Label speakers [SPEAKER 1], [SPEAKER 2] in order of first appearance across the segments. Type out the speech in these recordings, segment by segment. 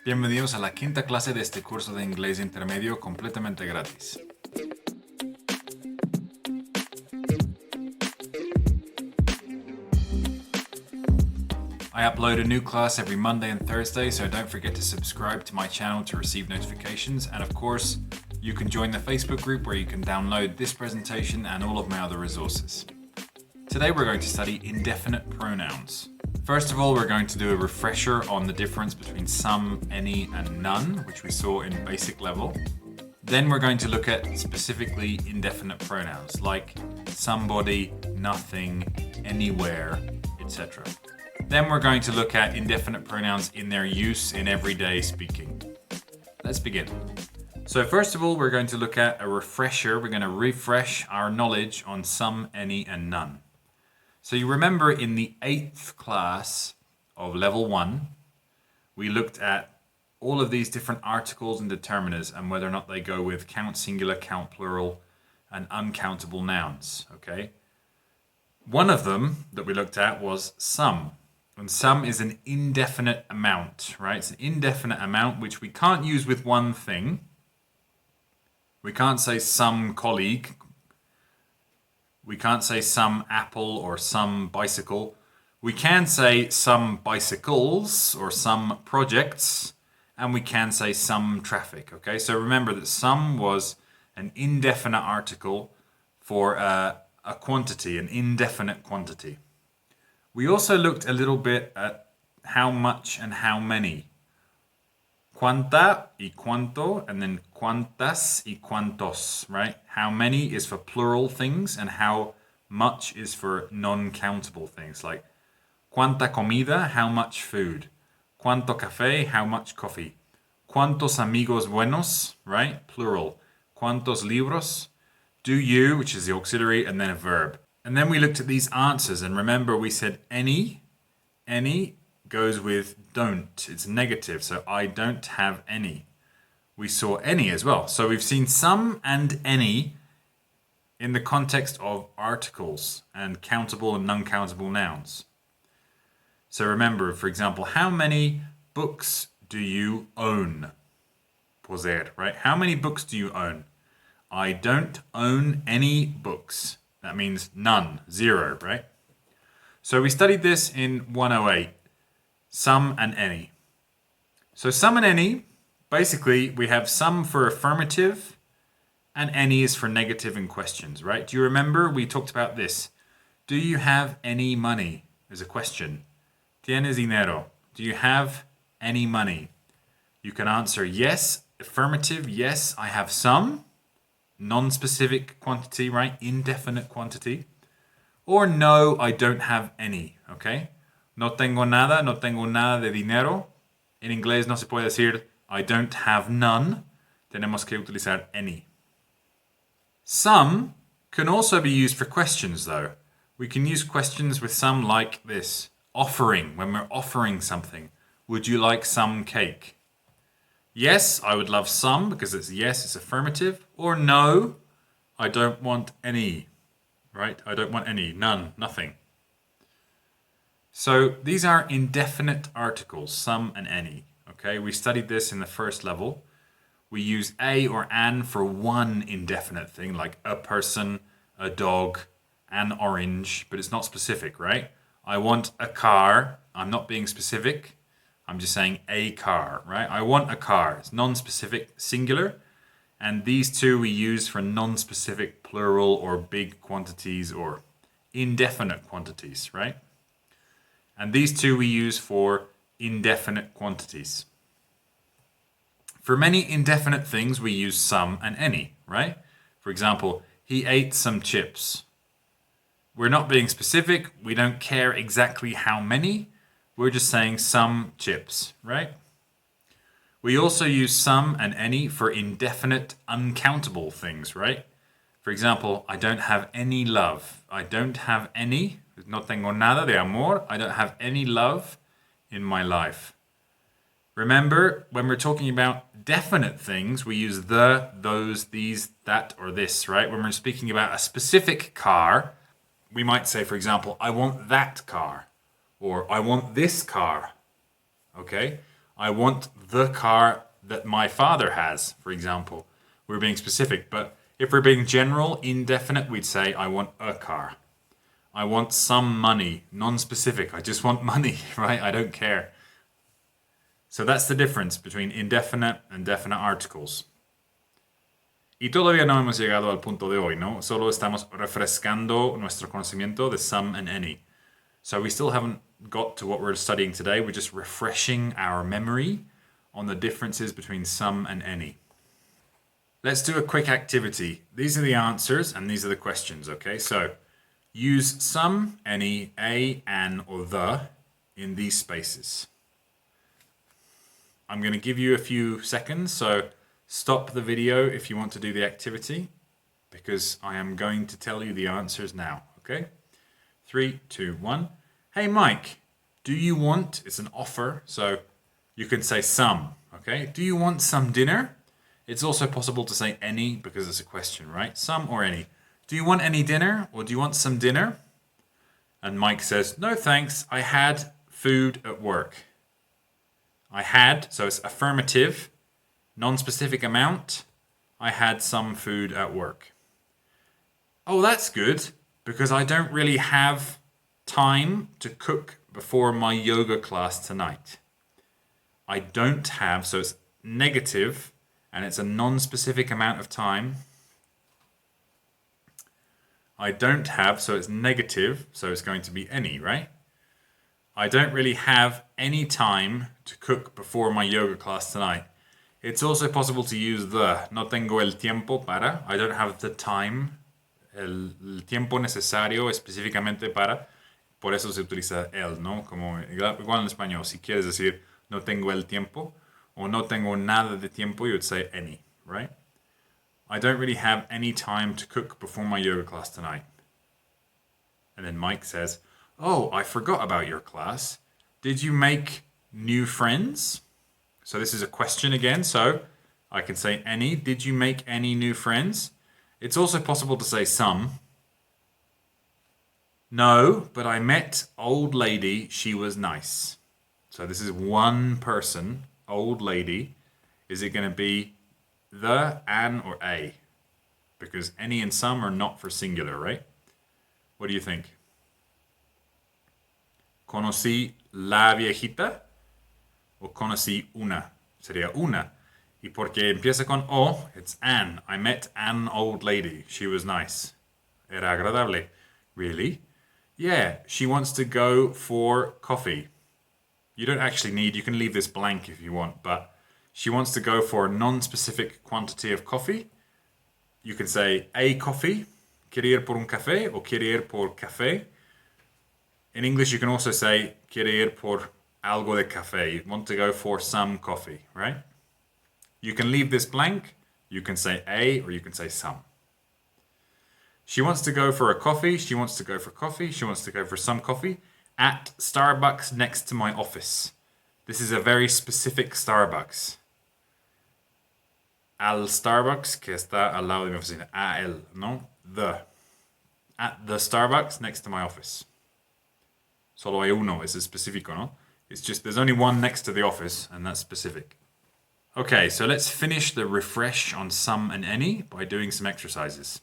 [SPEAKER 1] Bienvenidos a la quinta clase de este curso de inglés intermedio completamente gratis. I upload a new class every Monday and Thursday, so don't forget to subscribe to my channel to receive notifications. And of course, you can join the Facebook group where you can download this presentation and all of my other resources. Today we're going to study indefinite pronouns. First of all, we're going to do a refresher on the difference between some, any, and none, which we saw in basic level. Then we're going to look at specifically indefinite pronouns, like somebody, nothing, anywhere, etc. Then we're going to look at indefinite pronouns in their use in everyday speaking. Let's begin. So first of all, we're going to look at a refresher. We're going to refresh our knowledge on some, any, and none. So you remember in the 8th class of level 1, we looked at all of these different articles and determiners and whether or not they go with count singular, count plural, and uncountable nouns, okay? One of them that we looked at was some. And some is an indefinite amount, right? It's an indefinite amount which we can't use with one thing. We can't say some colleague. We can't say some apple or some bicycle. We can say some bicycles or some projects, and we can say some traffic, okay? So remember that some was an indefinite article for a quantity, an indefinite quantity. We also looked a little bit at how much and how many. Cuánta y cuánto, and then cuántas y cuántos, right? How many is for plural things, and how much is for non-countable things, like cuánta comida, how much food. Cuánto café, how much coffee. Cuántos amigos buenos, right? Plural. Cuántos libros. Do you, which is the auxiliary, and then a verb. And then we looked at these answers, and remember we said any goes with don't. It's negative, so I don't have any. We saw any as well. So we've seen some and any in the context of articles and countable and non-countable nouns. So remember, for example, how many books do you own? Poser, right? How many books do you own? I don't own any books. That means none, zero, right? So we studied this in 108, some and any. So some and any, basically we have some for affirmative and any is for negative in questions, right? Do you remember we talked about this? Do you have any money? Is a question. ¿Tienes dinero? Do you have any money? You can answer yes, affirmative, yes, I have some. Non-specific quantity, right? Indefinite quantity. Or no, I don't have any, okay? No tengo nada de dinero. En inglés no se puede decir I don't have none. Tenemos que utilizar any. Some can also be used for questions though. We can use questions with some like this. Offering, when we're offering something. Would you like some cake? Yes, I would love some, because it's yes, it's affirmative. Or no, I don't want any, right? I don't want any, none, nothing. So these are indefinite articles, some and any, okay? We studied this in the first level. We use a or an for one indefinite thing, like a person, a dog, an orange, but it's not specific, right? I want a car. I'm not being specific. I'm just saying a car, right? I want a car. It's non-specific, singular. And these two we use for non-specific, plural, or big quantities, or indefinite quantities, right? And these two we use for indefinite quantities. For many indefinite things, we use some and any, right? For example, he ate some chips. We're not being specific. We don't care exactly how many. We're just saying some chips, right? We also use some and any for indefinite, uncountable things, right? For example, I don't have any love. I don't have any. No tengo nada de amor. I don't have any love in my life. Remember, when we're talking about definite things, we use the, those, these, that, or this, right? When we're speaking about a specific car, we might say, for example, I want that car. Or I want this car, okay? I want the car that my father has, for example. We're being specific, but if we're being general, indefinite, we'd say, I want a car. I want some money, non-specific. I just want money, right? I don't care. So that's the difference between indefinite and definite articles. Y todavía no hemos llegado al punto de hoy, ¿no? Solo estamos refrescando nuestro conocimiento de some and any. So we still haven't got to what we're studying today. We're just refreshing our memory on the differences between some and any. Let's do a quick activity. These are the answers and these are the questions, okay? So use some, any, a, an, or the in these spaces. I'm going to give you a few seconds, so stop the video if you want to do the activity, because I am going to tell you the answers now, okay? 3, 2, 1. Hey, Mike, do you want, it's an offer, so you can say some, okay? Do you want some dinner? It's also possible to say any because it's a question, right? Some or any. Do you want any dinner, or do you want some dinner? And Mike says, no thanks, I had food at work. I had, so it's affirmative, non-specific amount. I had some food at work. Oh, that's good, because I don't really have time to cook before my yoga class tonight. I don't have, so it's negative, and it's a non-specific amount of time. I don't have, so it's negative, so it's going to be any, right? I don't really have any time to cook before my yoga class tonight. It's also possible to use the. No tengo el tiempo para. I don't have the time. El tiempo necesario específicamente para. Por eso se utiliza el, ¿no? Como igual en español. Si quieres decir no tengo el tiempo o no tengo nada de tiempo, you would say any, right? I don't really have any time to cook before my yoga class tonight. And then Mike says, oh, I forgot about your class. Did you make new friends? So this is a question again. So I can say any. Did you make any new friends? It's also possible to say some. No, but I met old lady. She was nice. So this is one person, old lady. Is it going to be the, an, or a? Because any and some are not for singular, right? What do you think? Conocí la viejita o conocí una. Sería una. Y porque empieza con o, it's an. I met an old lady. She was nice. Era agradable. Really? Yeah, she wants to go for coffee. You don't actually need, you can leave this blank if you want, but she wants to go for a non-specific quantity of coffee. You can say a coffee. Quiere ir por un café o quiere ir por café. In English, you can also say, quiere ir por algo de café. You want to go for some coffee, right? You can leave this blank. You can say a, or you can say some. She wants to go for a coffee. She wants to go for coffee. She wants to go for some coffee at Starbucks next to my office. This is a very specific Starbucks. Al Starbucks, que está al lado de mi oficina. A el, no? The. At the Starbucks next to my office. Solo hay uno, es específico, ¿no? It's just, there's only one next to the office, and that's specific. Okay, so let's finish the refresh on some and any by doing some exercises.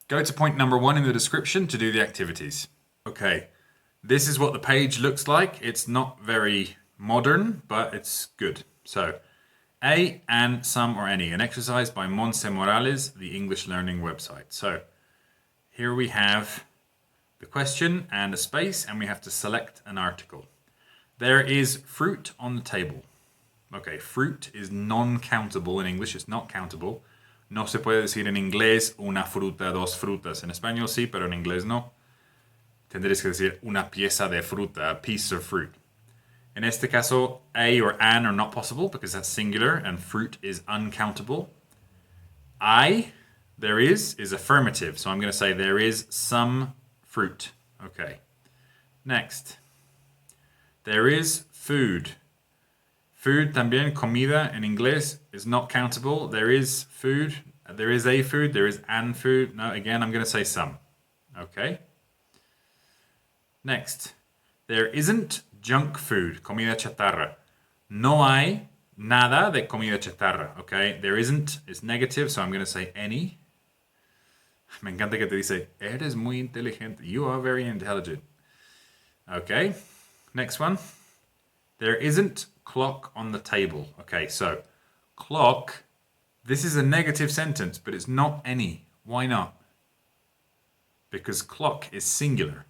[SPEAKER 1] Go to point number 1 in the description to do the activities. Okay, this is what the page looks like. It's not very modern, but it's good. So, a, an, some, or any. An exercise by Monse Morales, the English Learning website. So, here we have the question and a space, and we have to select an article. There is fruit on the table. Okay, fruit is non-countable in English. It's not countable. No se puede decir en inglés una fruta, dos frutas. En español sí, pero en inglés no. Tendréis que decir una pieza de fruta, a piece of fruit. In este caso, a or an are not possible because that's singular and fruit is uncountable. There is affirmative. So I'm going to say there is some fruit. Okay. Next. There is food. Food también, comida in inglés is not countable. There is food. There is a food. There is an food. No, again, I'm going to say some. Okay. Next. There isn't junk food, comida chatarra. No hay nada de comida chatarra, okay? There isn't, it's negative, so I'm going to say any. Me encanta que te dice, eres muy inteligente. You are very intelligent. Okay, next one. There isn't clock on the table. Okay, so clock, this is a negative sentence, but it's not any. Why not? Because clock is singular,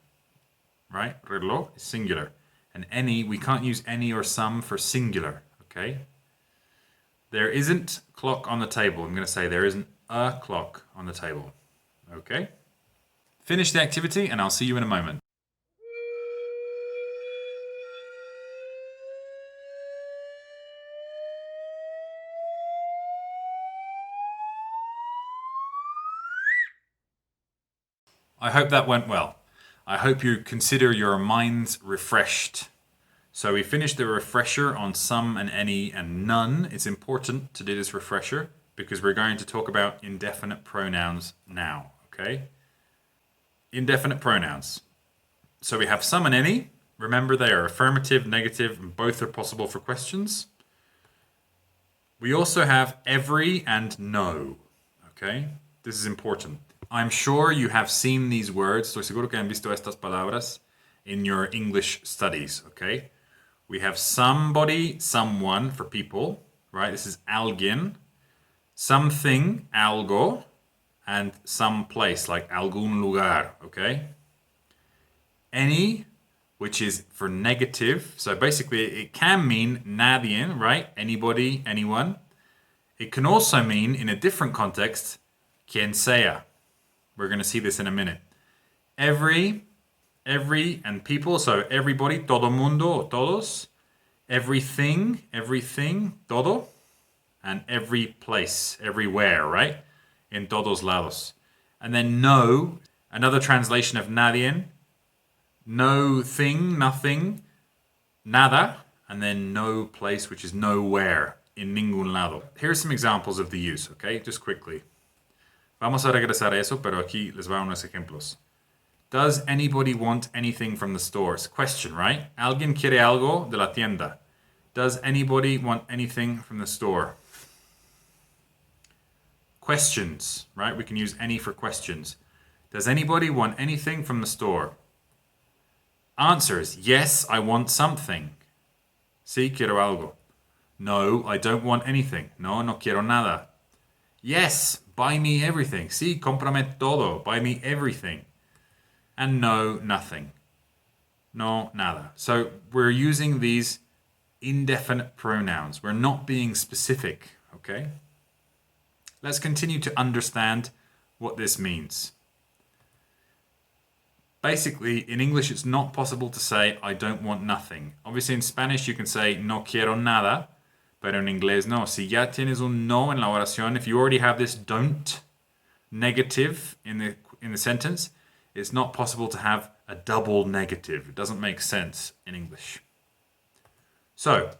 [SPEAKER 1] right? Reloj is singular. And any, we can't use any or some for singular, okay? There isn't clock on the table. I'm going to say there isn't a clock on the table, okay? Finish the activity and I'll see you in a moment. I hope that went well. I hope you consider your minds refreshed. So we finished the refresher on some and any and none. It's important to do this refresher because we're going to talk about indefinite pronouns now, okay? Indefinite pronouns. So we have some and any. Remember, they are affirmative, negative, and both are possible for questions. We also have every and no, okay? This is important. I'm sure you have seen these words. Estoy seguro que han visto estas palabras in your English studies, okay? We have somebody, someone for people, right? This is alguien. Something, algo. And some place, like algún lugar, okay? Any, which is for negative. So basically, it can mean nadie, right? Anybody, anyone. It can also mean, in a different context, quien sea. We're going to see this in a minute. Every, and people. So everybody, todo mundo, or todos. Everything, todo. And every place, everywhere, right? En todos lados. And then no, another translation of nadie. No thing, nothing. Nada. And then no place, which is nowhere. En ningún lado. Here are some examples of the use, okay? Just quickly. Vamos a regresar a eso, pero aquí les voy a unos ejemplos. Does anybody want anything from the stores? Question, right? ¿Alguien quiere algo de la tienda? Does anybody want anything from the store? Questions, right? We can use any for questions. Does anybody want anything from the store? Answers, yes, I want something. Sí, quiero algo. No, I don't want anything. No, no quiero nada. Yes, buy me everything. Sí, cómprame todo. Buy me everything. And no, nothing. No, nada. So we're using these indefinite pronouns. We're not being specific, okay? Let's continue to understand what this means. Basically, in English, it's not possible to say, I don't want nothing. Obviously, in Spanish, you can say, no quiero nada. Pero en inglés, no. Si ya tienes un no en la oración, if you already have this don't negative in the sentence, it's not possible to have a double negative. It doesn't make sense in English. So,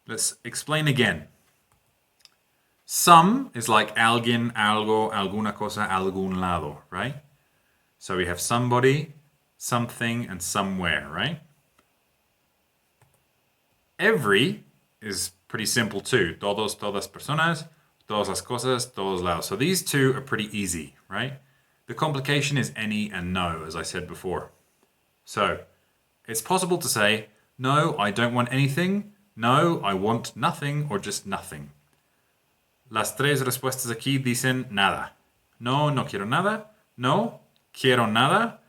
[SPEAKER 1] let's explain again. Some is like alguien, algo, alguna cosa, algún lado, right? So we have somebody, something, and somewhere, right? Every is pretty simple too. Todos, todas personas, todas las cosas, todos lados. So these two are pretty easy, right? The complication is any and no, as I said before. So it's possible to say, no, I don't want anything. No, I want nothing, or just nothing. Las tres respuestas aquí dicen nada. No, no quiero nada. No, quiero nada.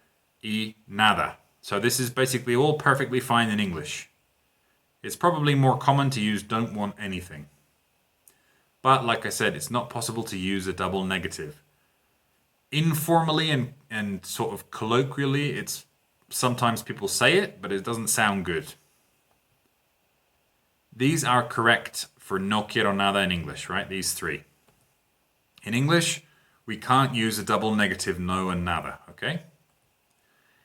[SPEAKER 1] Y nada. So this is basically all perfectly fine in English. It's probably more common to use don't want anything. But like I said, it's not possible to use a double negative. Informally and sort of colloquially, it's sometimes people say it, but it doesn't sound good. These are correct for no quiero nada in English, right? These three. In English, we can't use a double negative no and nada, okay?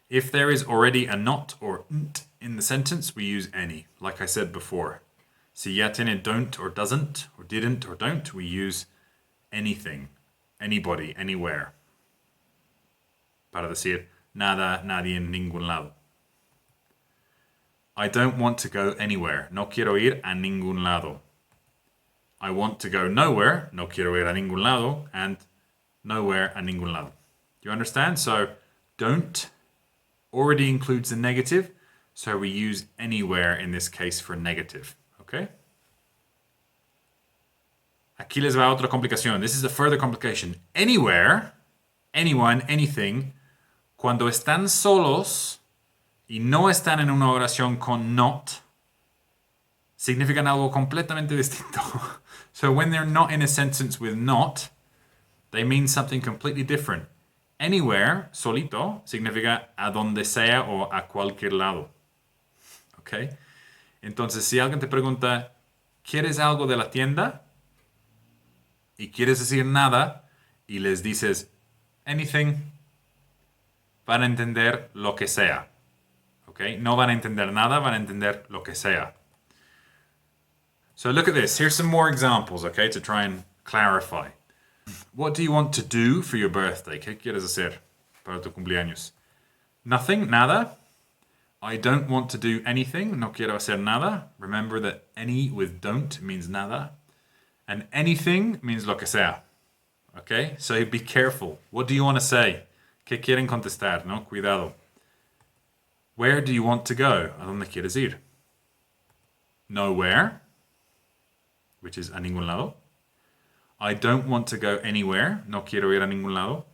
[SPEAKER 1] If there is already a not or nt in the sentence, we use any, like I said before. Si ya tiene don't or doesn't, or didn't or don't, we use anything, anybody, anywhere. Para decir nada, nadie, en ningún lado. I don't want to go anywhere. No quiero ir a ningún lado. I want to go nowhere. No quiero ir a ningún lado. And nowhere a ningún lado. Do you understand? So don't already includes the negative. So we use anywhere in this case for negative. Okay? Aquí les va otra complicación. This is a further complication. Anywhere, anyone, anything, cuando están solos y no están en una oración con not, significan algo completamente distinto. So when they're not in a sentence with not, they mean something completely different. Anywhere, solito, significa a donde sea o a cualquier lado. ¿Ok? Entonces, si alguien te pregunta, ¿quieres algo de la tienda? Y quieres decir nada y les dices anything, van a entender lo que sea. ¿Ok? No van a entender nada, van a entender lo que sea. So look at this. Here's some more examples, okay, to try and clarify. What do you want to do for your birthday? ¿Qué quieres hacer para tu cumpleaños? Nothing, nada. I don't want to do anything. No quiero hacer nada. Remember that any with don't means nada. And anything means lo que sea. Okay? So be careful. What do you want to say? ¿Qué quieren contestar? No, cuidado. Where do you want to go? ¿A dónde quieres ir? Nowhere, which is a ningún lado. I don't want to go anywhere. No quiero ir a ningún lado.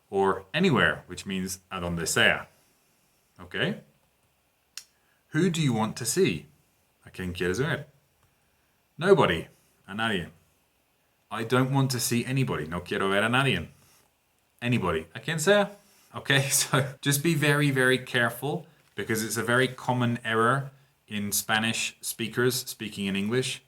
[SPEAKER 1] Or anywhere, which means a donde sea. Okay? Who do you want to see? ¿A quién quieres ver? Nobody. A nadie. I don't want to see anybody. No quiero ver a nadie. Anybody. ¿A quién sea? Okay, so just be very, very careful because it's a very common error in Spanish speakers speaking in English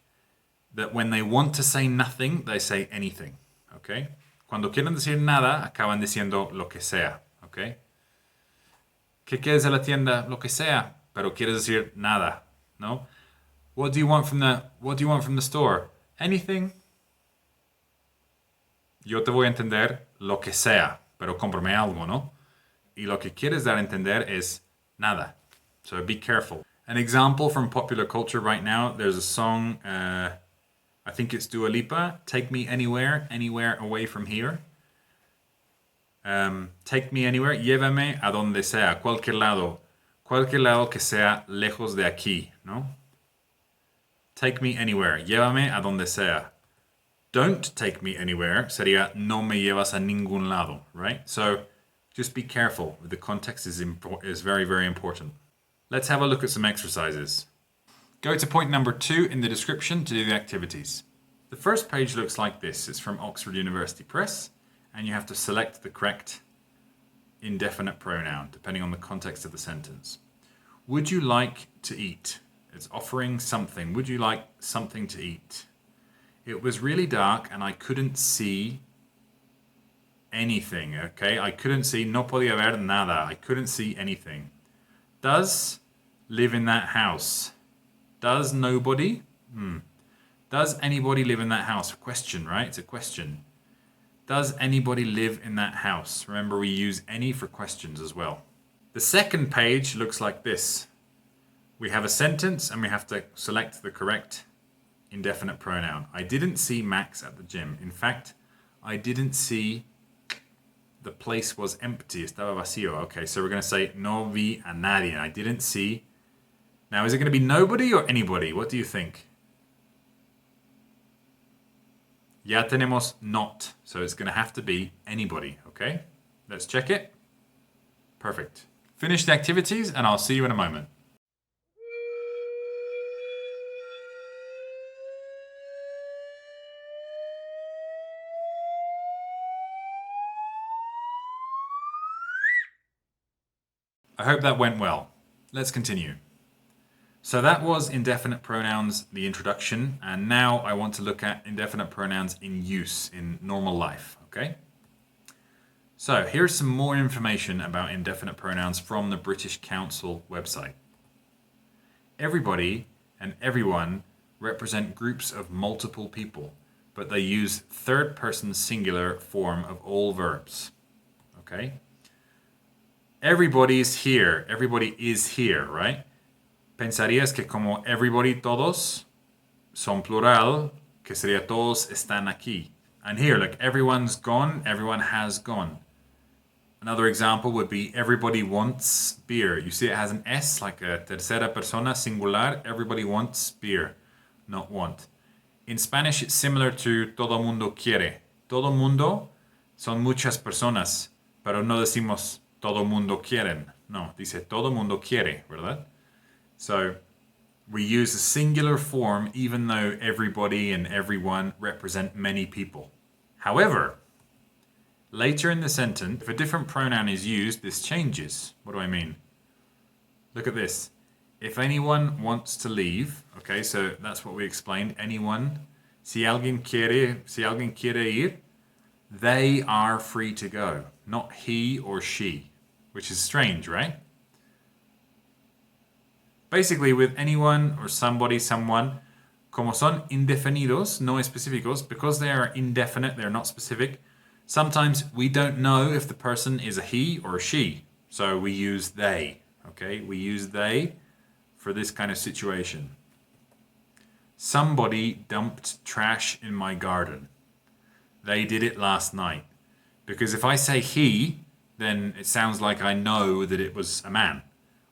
[SPEAKER 1] that when they want to say nothing, they say anything. Okay? Cuando quieren decir nada, acaban diciendo lo que sea. Okay? ¿Qué quieres de la tienda? Lo que sea. Pero quieres decir nada. No? What do you want from the store? Anything. Yo te voy a entender lo que sea, pero cómprame algo, ¿no? Y lo que quieres dar a entender es nada. So be careful. An example from popular culture right now, there's a song, I think it's Dua Lipa, Take Me Anywhere, Anywhere Away From Here. Take me anywhere, llévame a donde sea, cualquier lado que sea lejos de aquí, ¿no? Take me anywhere, llévame a donde sea. Don't take me anywhere sería no me llevas a ningún lado, right? So just be careful. The context is very, very important. Let's have a look at some exercises. Go to point number 2 in the description to do the activities. The first page looks like this. It's from Oxford University Press, and you have to select the correct indefinite pronoun, depending on the context of the sentence. Would you like to eat? It's offering something. Would you like something to eat? It was really dark and I couldn't see anything, okay? I couldn't see, no podía ver nada. I couldn't see anything. Does live in that house? Does nobody? Does anybody live in that house? Question, right? It's a question. Does anybody live in that house? Remember, we use any for questions as well. The second page looks like this. We have a sentence and we have to select the correct indefinite pronoun. I didn't see Max at the gym. In fact, I didn't see the place was empty. Estaba vacío. Okay, so we're going to say no vi a nadie. I didn't see. Now, is it going to be nobody or anybody? What do you think? Ya tenemos not. So it's going to have to be anybody. Okay, let's check it. Perfect. Finish the activities and I'll see you in a moment. I hope that went well. Let's continue. So that was indefinite pronouns, the introduction, and now I want to look at indefinite pronouns in use in normal life, okay? So here's some more information about indefinite pronouns from the British Council website. Everybody and everyone represent groups of multiple people, but they use third person singular form of all verbs, okay? Everybody is here, right? pensarías que como everybody, todos, son plural, que sería todos están aquí. And here, like, everyone's gone, everyone has gone. Another example would be everybody wants beer. You see it has an S, like a tercera persona, singular. Everybody wants beer, not want. In Spanish, it's similar to todo mundo quiere. Todo mundo son muchas personas, pero no decimos todo mundo quieren. No, dice todo mundo quiere, ¿verdad? So we use a singular form even though everybody and everyone represent many people. However, later in the sentence, if a different pronoun is used, this changes. What do I mean? Look at this. If anyone wants to leave, okay, so that's what we explained. Anyone, si alguien quiere ir, they are free to go, not he or she, which is strange, right? Basically, with anyone or somebody, someone, como son indefinidos, no específicos, because they are indefinite, they're not specific, sometimes we don't know if the person is a he or a she, so we use they, okay? We use they for this kind of situation. Somebody dumped trash in my garden. They did it last night. Because if I say he, then it sounds like I know that it was a man.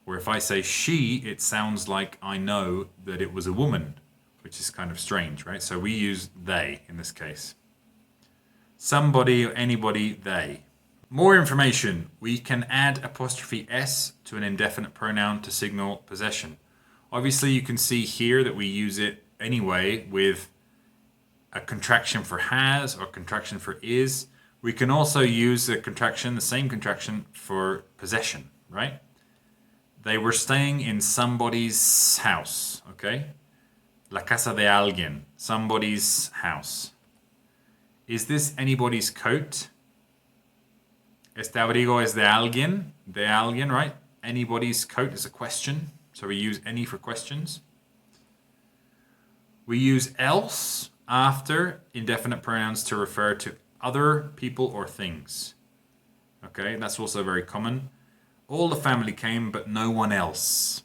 [SPEAKER 1] Or if I say she, it sounds like I know that it was a woman, which is kind of strange, right? So we use they in this case. Somebody or anybody, they. More information. We can add apostrophe S to an indefinite pronoun to signal possession. Obviously, you can see here that we use it anyway with a contraction for has or contraction for is. We can also use a contraction, the same contraction, for possession, right? They were staying in somebody's house, okay? La casa de alguien, somebody's house. Is this anybody's coat? Este abrigo es de alguien, right? Anybody's coat is a question, so we use any for questions. We use else after indefinite pronouns to refer to other people or things. Okay, that's also very common. All the family came, but no one else.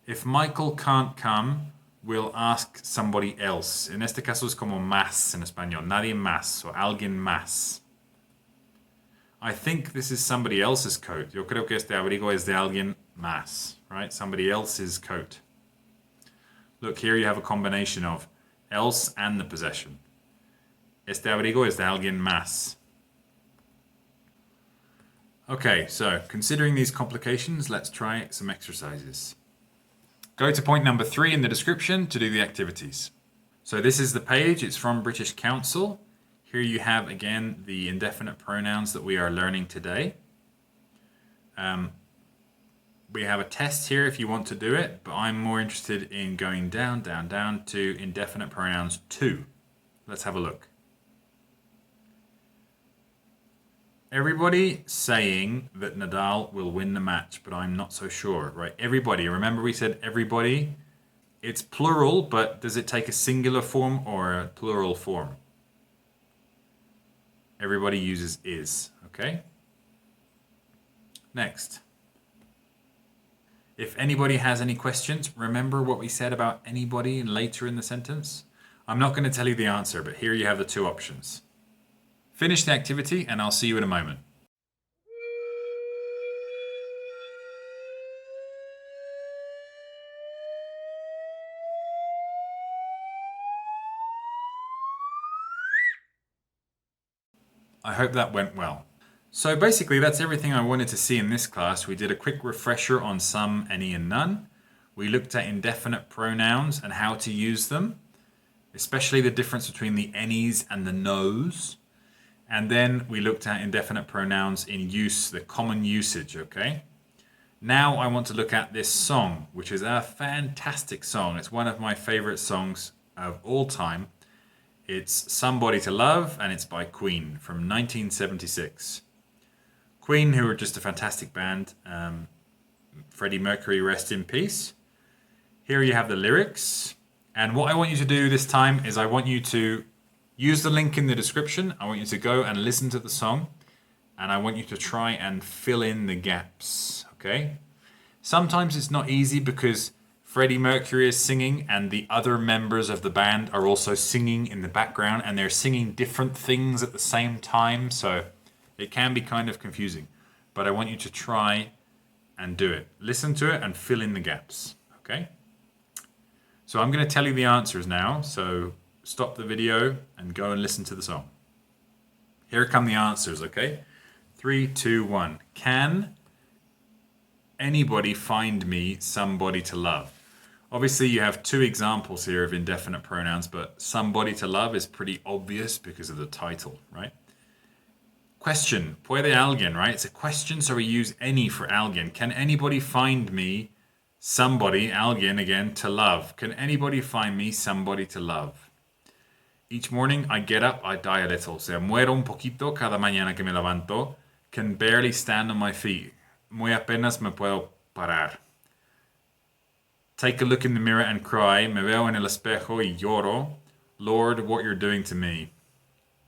[SPEAKER 1] If Michael can't come, we'll ask somebody else. En este caso es como más en español. Nadie más o alguien más. I think this is somebody else's coat. Yo creo que este abrigo es de alguien más, right? Somebody else's coat. Look, here you have a combination of else and the possession. Este abrigo es de alguien más. Okay, so considering these complications, let's try some exercises. Go to point number 3 in the description to do the activities. So this is the page, it's from British Council. Here you have again the indefinite pronouns that we are learning today. We have a test here if you want to do it, but I'm more interested in going down to indefinite pronouns 2. Let's have a look. Everybody saying that Nadal will win the match, but I'm not so sure, right? Everybody, remember we said everybody? It's plural, but does it take a singular form or a plural form? Everybody uses is, okay? Next. If anybody has any questions, remember what we said about anybody later in the sentence? I'm not going to tell you the answer, but here you have the 2 options. Finish the activity and I'll see you in a moment. I hope that went well. So basically that's everything I wanted to see in this class. We did a quick refresher on some, any, and none. We looked at indefinite pronouns and how to use them, especially the difference between the any's and the no's. And then we looked at indefinite pronouns in use, the common usage, okay? Now I want to look at this song, which is a fantastic song. It's one of my favorite songs of all time. It's Somebody to Love, and it's by Queen from 1976. Queen, who are just a fantastic band. Freddie Mercury, rest in peace. Here you have the lyrics. And what I want you to do this time is I want you to use the link in the description. I want you to go and listen to the song. And I want you to try and fill in the gaps, okay? Sometimes it's not easy because Freddie Mercury is singing and the other members of the band are also singing in the background and they're singing different things at the same time, so it can be kind of confusing. But I want you to try and do it. Listen to it and fill in the gaps, okay? So I'm going to tell you the answers now, so stop the video and go and listen to the song. Here come the answers, okay? 3, 2, 1. Can anybody find me somebody to love? Obviously, you have 2 examples here of indefinite pronouns, but somebody to love is pretty obvious because of the title, right? Question. Puede alguien, right? It's a question, so we use any for alguien. Can anybody find me somebody, alguien again, to love? Can anybody find me somebody to love? Each morning I get up, I die a little. O sea, muero un poquito cada mañana que me levanto. Can barely stand on my feet. Muy apenas me puedo parar. Take a look in the mirror and cry. Me veo en el espejo y lloro. Lord, what you're doing to me.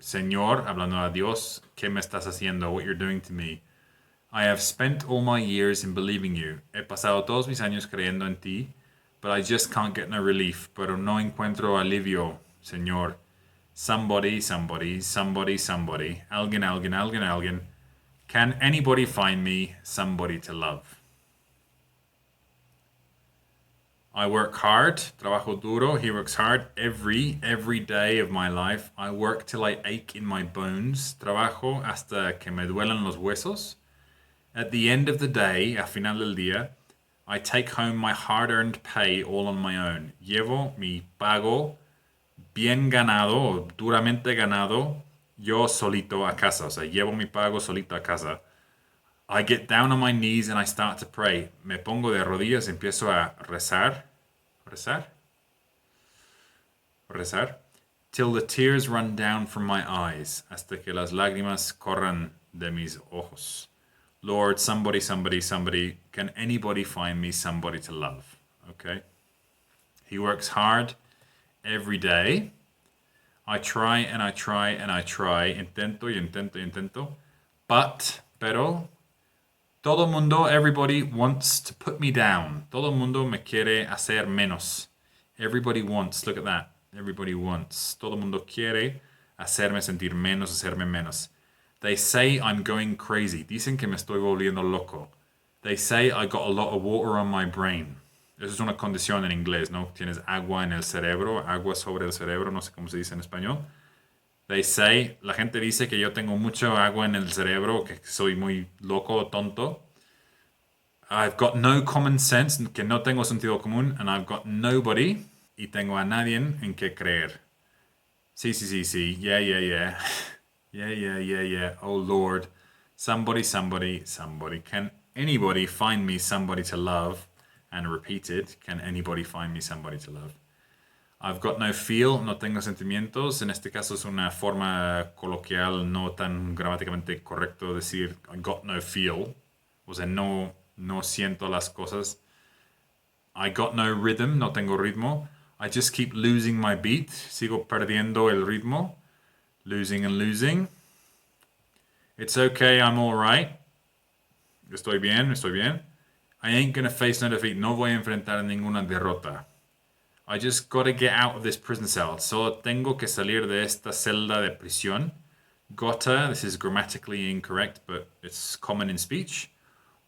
[SPEAKER 1] Señor, hablando a Dios, ¿qué me estás haciendo? What you're doing to me. I have spent all my years in believing you. He pasado todos mis años creyendo en ti, but I just can't get no relief. Pero no encuentro alivio, Señor. Somebody, somebody, somebody, somebody. Alguien, alguien, alguien, alguien. Can anybody find me somebody to love? I work hard, trabajo duro. He works hard every day of my life. I work till I ache in my bones. Trabajo hasta que me duelen los huesos. At the end of the day, a final del día, I take home my hard-earned pay all on my own. Llevo mi pago bien ganado, duramente ganado, yo solito a casa. O sea, llevo mi pago solito a casa. I get down on my knees and I start to pray. Me pongo de rodillas y empiezo a rezar. Rezar. Till the tears run down from my eyes. Hasta que las lágrimas corran de mis ojos. Lord, somebody, somebody, somebody. Can anybody find me somebody to love? Okay. He works hard every day. I try and I try and I try. Intento y intento y intento. Pero, todo mundo, everybody wants to put me down. Todo mundo me quiere hacer menos. Everybody wants, look at that. Everybody wants. Todo mundo quiere hacerme sentir menos, hacerme menos. They say I'm going crazy. Dicen que me estoy volviendo loco. They say I got a lot of water on my brain. Eso es una condición en inglés, ¿no? Tienes agua en el cerebro, agua sobre el cerebro, no sé cómo se dice en español. They say, la gente dice que yo tengo mucho agua en el cerebro, que soy muy loco, tonto. I've got no common sense, que no tengo sentido común, and I've got nobody, y tengo a nadie en que creer. Sí. Yeah. Yeah. Oh Lord. Somebody. Can anybody find me somebody to love? And repeat it. Can anybody find me somebody to love? I've got no feel, no tengo sentimientos. En este caso es una forma coloquial no tan gramáticamente correcto decir I got no feel. O sea, no siento las cosas. I got no rhythm, no tengo ritmo. I just keep losing my beat. Sigo perdiendo el ritmo. Losing and losing. It's okay, I'm all right. Estoy bien. I ain't gonna face no defeat. No voy a enfrentar ninguna derrota. I just gotta get out of this prison cell. Solo tengo que salir de esta celda de prisión. Gotta, this is grammatically incorrect, but it's common in speech.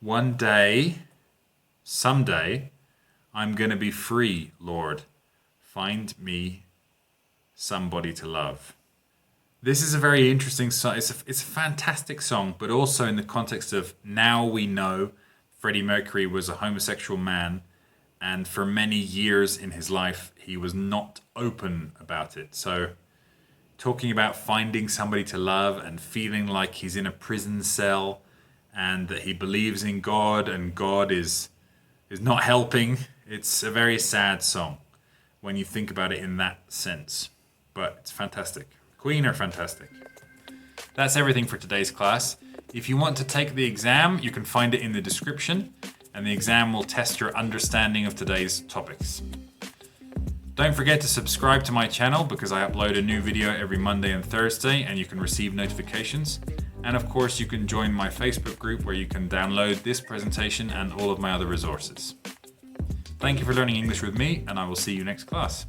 [SPEAKER 1] One day, someday, I'm gonna be free, Lord. Find me somebody to love. This is a very interesting song. It's a fantastic song, but also in the context of now we know Freddie Mercury was a homosexual man, and for many years in his life, he was not open about it. So talking about finding somebody to love and feeling like he's in a prison cell and that he believes in God and God is not helping, it's a very sad song when you think about it in that sense. But it's fantastic. Queen are fantastic. That's everything for today's class. If you want to take the exam, you can find it in the description, and the exam will test your understanding of today's topics. Don't forget to subscribe to my channel because I upload a new video every Monday and Thursday, and you can receive notifications. And of course, you can join my Facebook group where you can download this presentation and all of my other resources. Thank you for learning English with me, and I will see you next class.